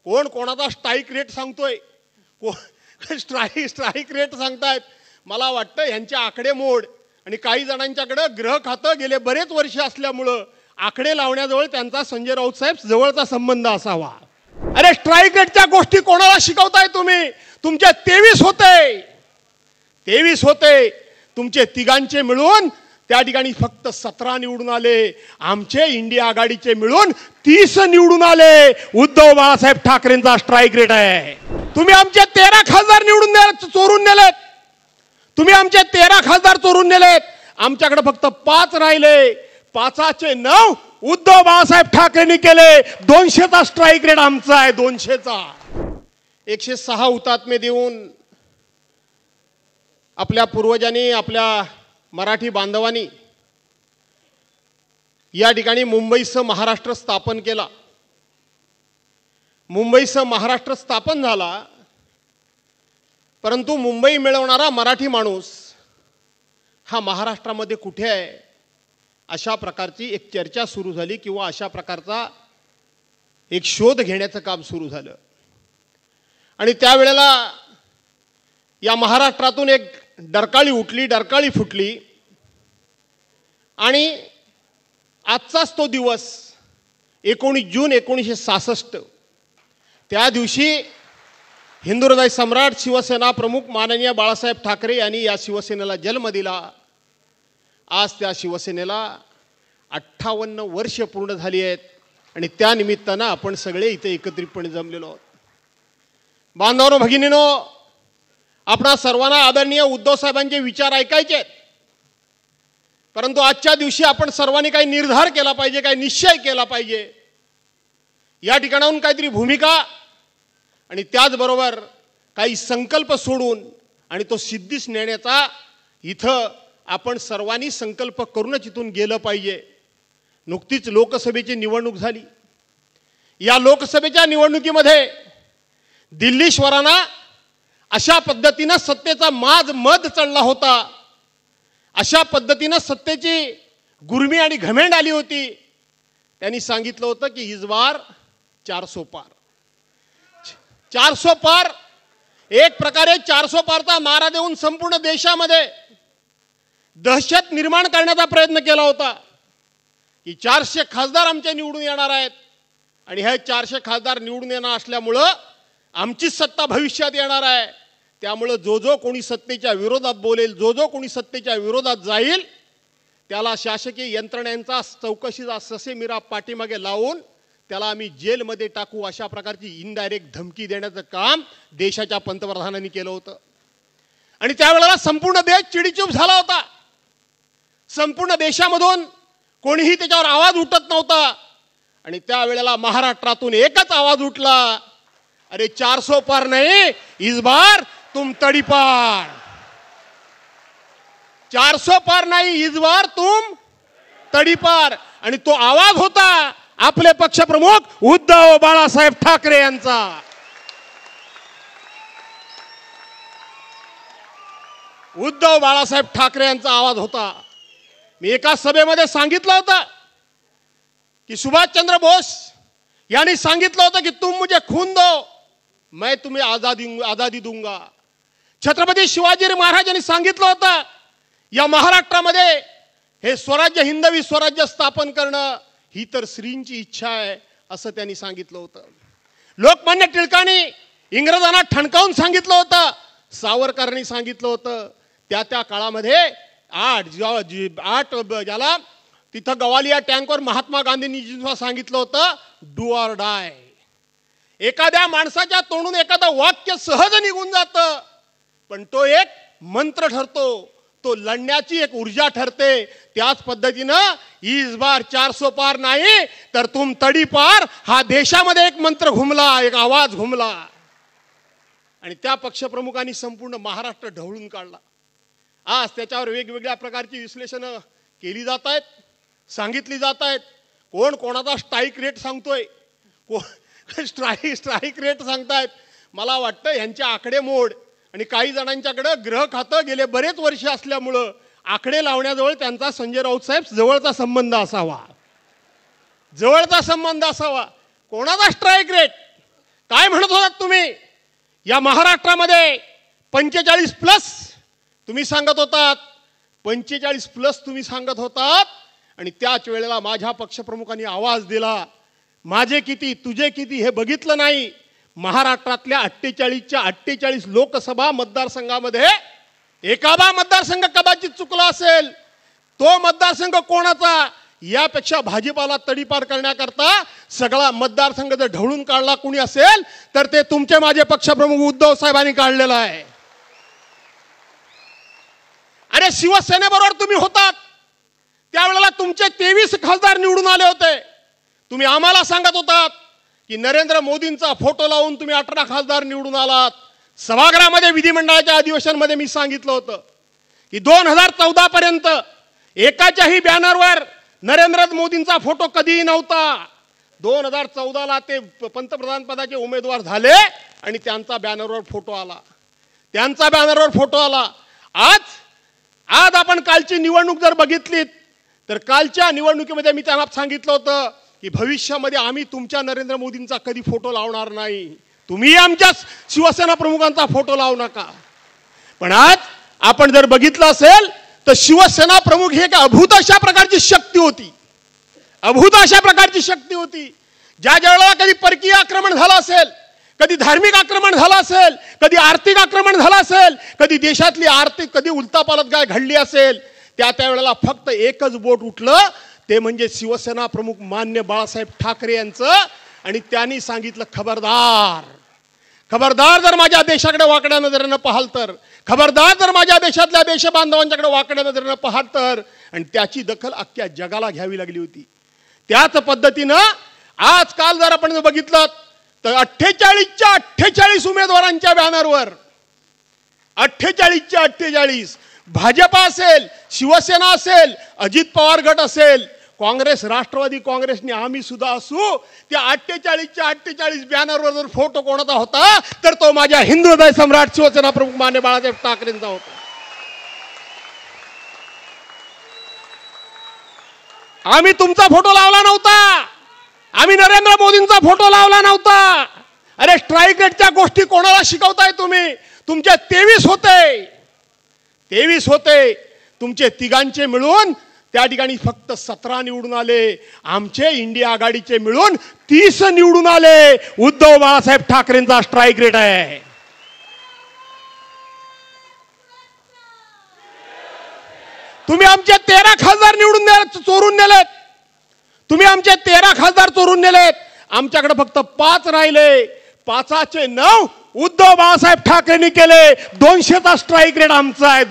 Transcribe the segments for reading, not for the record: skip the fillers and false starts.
कोण कोणाचा strike rate सांगतोय, स्ट्राईक रेट सांगतायत. मला वाटतं यांच्या आकडेमोड आणि काही जणांच्याकडे ग्रह खातं गेले बरेच वर्ष असल्यामुळं आकडे लावण्याजवळ त्यांचा संजय राऊत साहेब जवळचा संबंध असावा. अरे स्ट्राईक रेटच्या गोष्टी कोणाला शिकवताय तुम्ही? तुमचे 23 होते तुमचे तिघांचे मिळून त्या ठिकाणी फक्त 17 निवडून आले. आमचे इंडिया आघाडीचे मिळून 30 निवडून आले. उद्धव बाळासाहेब ठाकरेंचा स्ट्राईक रेट आहे. तुम्ही आमचे 13 खासदार चोरून नेलेत. तुम्ही आमचे 13 खासदार चोरून नेलेत. आमच्याकडे फक्त 5 राहिले. 5चे 9 उद्धव बाळासाहेब ठाकरेंनी केले. 200चा स्ट्राईक रेट आमचा आहे. 200चा 106 हुतात्मे देऊन आपल्या पूर्वजांनी, आपल्या मराठी बांधवांनी या ठिकाणी मुंबईसह महाराष्ट्र स्थापन केला. मुंबईसह महाराष्ट्र स्थापन झाला, परंतु मुंबई मिळवणारा मराठी माणूस हा महाराष्ट्रामध्ये कुठे आहे अशा प्रकारची एक चर्चा सुरू झाली किंवा अशा प्रकारचा एक शोध घेण्याचं काम सुरू झालं. आणि त्यावेळेला या महाराष्ट्रातून एक डरकाळी उठली, डरकाळी फुटली. आणि आजचाच तो दिवस 19 जून 1966, त्या दिवशी हिंदू हृदय सम्राट शिवसेना प्रमुख माननीय बाळासाहेब ठाकरे यांनी या शिवसेनेला जन्म दिला. आज त्या शिवसेनेला 58 वर्ष पूर्ण झाली आहेत आणि त्या निमित्तानं आपण सगळे इथे एकत्रितपणे जमलेलो आहोत. बांधवांनो, भगिनींनो, आपणा सर्वांना आदरणीय उद्धव साहेबांचे विचार ऐकायचे आहेत. परंतु आजच्या दिवशी आपण सर्वांनी काही निर्धार केला पाहिजे, काही निश्चय केला पाहिजे. या ठिकाणाहून काहीतरी भूमिका आणि त्याचबरोबर काही संकल्प सोडून आणि तो सिद्धीस नेण्याचा इथं आपण सर्वांनी संकल्प करूनच इथून गेलं पाहिजे. नुकतीच लोकसभेची निवडणूक झाली. या लोकसभेच्या निवडणुकीमध्ये दिल्लीश्वरांना अशा पद्धतीनं सत्तेचा मद चढला होता, अशा पद्धतीनं सत्तेची गुर्मी आणि घमेंड आली होती. त्यांनी सांगितलं होतं की इस बार 400 पार. 400 पार, एक प्रकारे 400 पारचा नारा देऊन संपूर्ण देशामध्ये दहशत निर्माण करण्याचा प्रयत्न केला होता की 400 खासदार आमचे निवडून येणार आहेत आणि हे 400 खासदार निवडून येणार असल्यामुळं आमची सत्ता भविष्यात येणार आहे. त्यामुळे जो कोणी सत्तेच्या विरोधात बोलेल, जो कोणी सत्तेच्या विरोधात जाईल, त्याला शासकीय यंत्रणेचा चौकशीचा ससेमिरा पाठीमागे लावून त्याला आम्ही जेलमध्ये टाकू, अशा प्रकारची इनडायरेक्ट धमकी देण्याचं काम देशाच्या पंतप्रधानांनी केलं होतं. आणि त्यावेळेला संपूर्ण देश चिडीचूप झाला होता. संपूर्ण देशामधून कोणीही त्याच्यावर आवाज उठत नव्हता. आणि त्यावेळेला महाराष्ट्रातून एकच आवाज उठला, अरे 400 पार नहीं, इस बार तुम तडीपार. 400 पार नाही, इस बार तुम तडीपार. आणि तो आवाज होता आपले पक्षप्रमुख उद्धव बाळासाहेब ठाकरे यांचा. उद्धव बाळासाहेब ठाकरे यांचा आवाज होता. मी एका सभेमध्ये सांगितलं होतं की सुभाषचंद्र बोस यांनी सांगितलं होतं की तुम मुझे खून दो, मैं तुम्हें आजादी दूंगा. छत्रपती शिवाजी महाराजांनी सांगितलं होतं या महाराष्ट्रामध्ये हे स्वराज्य, हिंदवी स्वराज्य स्थापन करणं ही तर श्रींची इच्छा आहे असं त्यांनी सांगितलं होतं. लोकमान्य टिळकांनी इंग्रजांना ठणकावून सांगितलं होतं. सावरकरांनी सांगितलं होतं. त्या काळामध्ये 8 ज्याला तिथं गवालिया टँकवर महात्मा गांधींनी सांगितलं होतं, डू ऑर डाय. एखाद्या माणसाच्या तोंडून एखादं वाक्य सहज निघून जातं, पण तो एक मंत्र ठरतो, तो लढण्याची एक ऊर्जा ठरते. त्याच पद्धतीनं इस बार 400 पार नाही तर तुम तडी पार हा देशामध्ये एक मंत्र घुमला, एक आवाज घुमला. आणि त्या पक्षप्रमुखांनी संपूर्ण महाराष्ट्र ढवळून काढला. आज त्याच्यावर वेगवेगळ्या प्रकारची विश्लेषणं केली जात आहेत, सांगितली जात आहेत. कोण कोणाचा स्ट्राईक रेट सांगतोय, स्ट्राईक रेट सांगतायत. मला वाटतं यांच्या आकडेमोड आणि काही जणांच्याकडे ग्रह खातं गेले बरेच वर्ष असल्यामुळं आकडे लावण्याजवळ त्यांचा संजय राऊत साहेब जवळचा संबंध असावा, जवळचा संबंध असावा. कोणाचा स्ट्राईक रेट? काय म्हणत होतात तुम्ही? या महाराष्ट्रामध्ये 45+ तुम्ही सांगत होतात, 45+ तुम्ही सांगत होतात. आणि त्याच वेळेला माझ्या पक्षप्रमुखांनी आवाज दिला, माझे किती तुझे किती हे बघितलं नाही. महाराष्ट्रातल्या 48च्या 48 लोकसभा मतदारसंघामध्ये एखादा मतदारसंघ कदाचित चुकला असेल. तो मतदारसंघ कोणाचा? यापेक्षा भाजपाला तडीपार करण्याकरता सगळा मतदारसंघ जर ढवळून काढला कुणी असेल तर ते तुमचे माझे पक्षप्रमुख उद्धव साहेबांनी काढलेला आहे. अरे शिवसेनेबरोबर तुम्ही होतात त्यावेळेला तुमचे 23 खासदार निवडून आले होते. तुम्ही आम्हाला सांगत होतात की नरेंद्र मोदींचा फोटो लावून तुम्ही 18 खासदार निवडून आलात. सभागृहामध्ये विधिमंडळाच्या अधिवेशनामध्ये मी सांगितलं होतं की 2014 पर्यंत एकाच्याही बॅनरवर नरेंद्र मोदींचा फोटो कधीही नव्हता. 2014ला ते पंतप्रधान पदाचे उमेदवार झाले आणि त्यांचा बॅनरवर फोटो आला. आज आपण कालची निवडणूक जर बघितलीत तर कालच्या निवडणुकीमध्ये मी त्यांना सांगितलं होतं की भविष्यामध्ये आम्ही तुमच्या नरेंद्र मोदींचा कधी फोटो लावणार नाही, तुम्ही आमच्या शिवसेना प्रमुखांचा फोटो लावू नका. पण आज आपण जर बघितलं असेल तर शिवसेना प्रमुख ही एक अभूत अशा प्रकारची शक्ती होती. ज्या वेळेला कधी परकीय आक्रमण झालं असेल, कधी धार्मिक आक्रमण झालं असेल, कधी आर्थिक आक्रमण झालं असेल, कधी देशातली आर्थिक कधी उलटापालट काय घडली असेल, त्यावेळेला फक्त एकच बोट उठलं, ते म्हणजे शिवसेना प्रमुख मान्य बाळासाहेब ठाकरे यांचं. आणि त्यांनी सांगितलं खबरदार जर माझ्या देशाकडे वाकड्या नजरेनं पाहाल तर, खबरदार जर माझ्या देशातल्या देशबांधवांच्याकडे वाकड्या नजरेनं पाहाल तर. आणि त्याची दखल अख्ख्या जगाला घ्यावी लागली होती. त्याच पद्धतीनं आजकाल जर आपण बघितलं तर 48च्या 48 उमेदवारांच्या बॅनरवर 48च्या 48 भाजपा असेल, शिवसेना असेल, अजित पवार गट असेल, काँग्रेस, राष्ट्रवादी काँग्रेसने आम्ही सुद्धा असू, त्या 48च्या 48 बॅनरवर जर फोटो कोणाचा होता तर तो माझ्या हिंदू हृदय सम्राट शिवसेना प्रमुख मान्य बाळासाहेब ठाकरेंचा होता. आम्ही तुमचा फोटो लावला नव्हता, आम्ही नरेंद्र मोदींचा फोटो लावला नव्हता. अरे स्ट्राईक रेटच्या गोष्टी कोणाला शिकवताय तुम्ही? तुमचे 23 होते, तुमचे तिघांचे मिळून त्या ठिकाणी फक्त 17 निवडून आले. आमचे इंडिया आघाडीचे मिळून 30 निवडून आले. उद्धव बाळासाहेब ठाकरेंचा स्ट्राईक रेट आहे. तुम्ही आमचे 13 खासदार चोरून नेलेत. आमच्याकडे फक्त 5 राहिले. 5चे 9 उद्धव बाळासाहेब ठाकरेंनी केले. 200चा स्ट्राईक रेट आमचा आहे.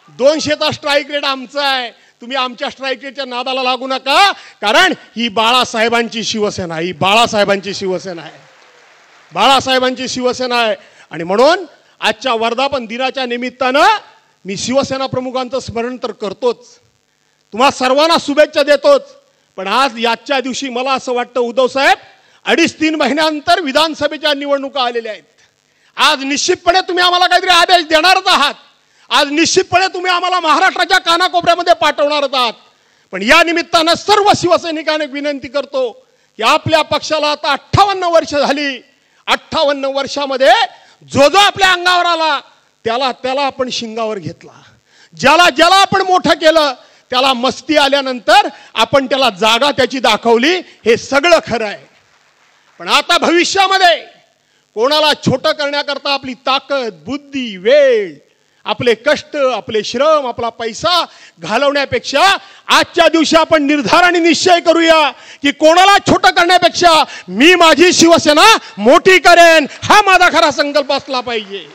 200चा स्ट्राईक रेट आमचा आहे. तुम्ही आमच्या स्ट्राईक रेटच्या नादाला लागू नका, कारण ही बाळासाहेबांची शिवसेना आहे. आणि म्हणून आजच्या वर्धापन दिनाच्या निमित्तानं मी शिवसेना प्रमुखांचं स्मरण तर करतोच, तुम्हा सर्वांना शुभेच्छा देतोच. पण आज याच्या दिवशी मला असं वाटतं उद्धव साहेब, 2.5-3 महिन्यानंतर विधानसभेच्या निवडणुका आलेल्या आहेत. आज निश्चितपणे तुम्ही आम्हाला काहीतरी आदेश देणारच आहात. आज निश्चितपणे तुम्ही आम्हाला महाराष्ट्राच्या कानाकोपऱ्यामध्ये पाठवणारच आहात. पण या निमित्तानं सर्व शिवसैनिकांना विनंती करतो की आपल्या पक्षाला आता 58 वर्ष झाली. 58 वर्षामध्ये जो आपल्या अंगावर आला त्याला आपण शिंगावर घेतला. ज्याला आपण मोठं केलं त्याला मस्ती आल्यानंतर आपण त्याला जागा त्याची दाखवली. हे सगळं खरं आहे. पण आता भविष्यामध्ये कोणाला छोटं करण्याकरता आपली ताकद, बुद्धी, वेळ, आपले कष्ट, आपले श्रम, आपला पैसा घालवण्यापेक्षा आजच्या दिवशी आपण निर्धार आणि निश्चय करूया की कोणाला छोटं करण्यापेक्षा मी माझी शिवसेना मोठी करेन. हा माझा खरा संकल्प असला पाहिजे.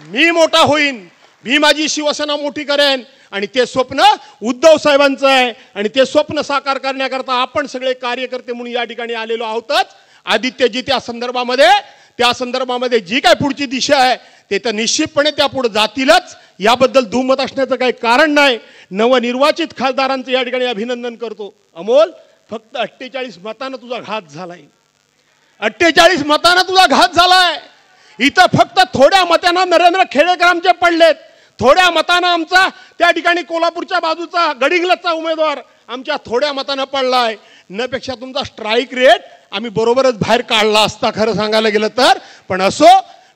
मी मोठा होईन, मी माझी शिवसेना मोठी करेन. आणि ते स्वप्न उद्धव साहेबांचं आहे. आणि ते स्वप्न साकार करण्याकरता आपण सगळे कार्यकर्ते म्हणून या ठिकाणी आलेलो आहोतच. आदित्यजी त्या संदर्भामध्ये जी काय पुढची दिशा आहे ते तर निश्चितपणे त्या पुढे जातीलच, याबद्दल दुमत असण्याचं काही कारण नाही. नवनिर्वाचित खासदारांचं या ठिकाणी अभिनंदन करतो. अमोल, फक्त 48 मतानं तुझा घात झालाय. 48 मतानं तुझा घात झालाय. इथं फक्त थोड्या मतांना नरेंद्र खेडेकर आमचे पडलेत. थोड्या मतानं आमचा त्या ठिकाणी कोल्हापूरच्या बाजूचा गडिंग्लजचा उमेदवार आमच्या थोड्या मतानं पडलाय. न पेक्षा तुमचा स्ट्राईक रेट आम्ही बरोबरच बाहेर काढला असता खरं सांगायला गेलं तर. पण असो,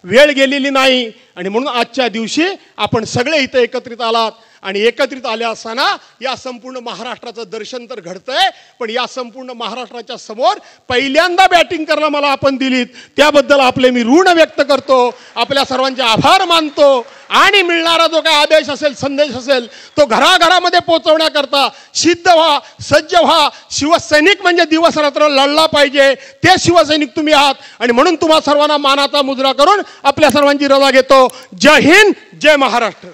वेळ गेलेली नाही आणि म्हणून आजच्या दिवशी आपण सगळे इथं एकत्रित आलात. आणि एकत्रित आले असताना या संपूर्ण महाराष्ट्राचं दर्शन तर घडतंय, पण या संपूर्ण महाराष्ट्राच्या समोर पहिल्यांदा बॅटिंग करायला मला आपण दिलीत त्याबद्दल आपले मी ऋण व्यक्त करतो, आपल्या सर्वांचे आभार मानतो. आणि मिळणारा जो काय आदेश असेल, संदेश असेल, तो घराघरामध्ये पोहोचवण्याकरता सिद्ध व्हा, सज्ज व्हा. शिवसैनिक म्हणजे दिवस रात्र लढला पाहिजे, ते शिवसैनिक तुम्ही आहात. आणि म्हणून तुम्हा सर्वांना मानाचा मुजरा करून आपल्या सर्वांची रजा घेतो. जय हिंद, जय महाराष्ट्र.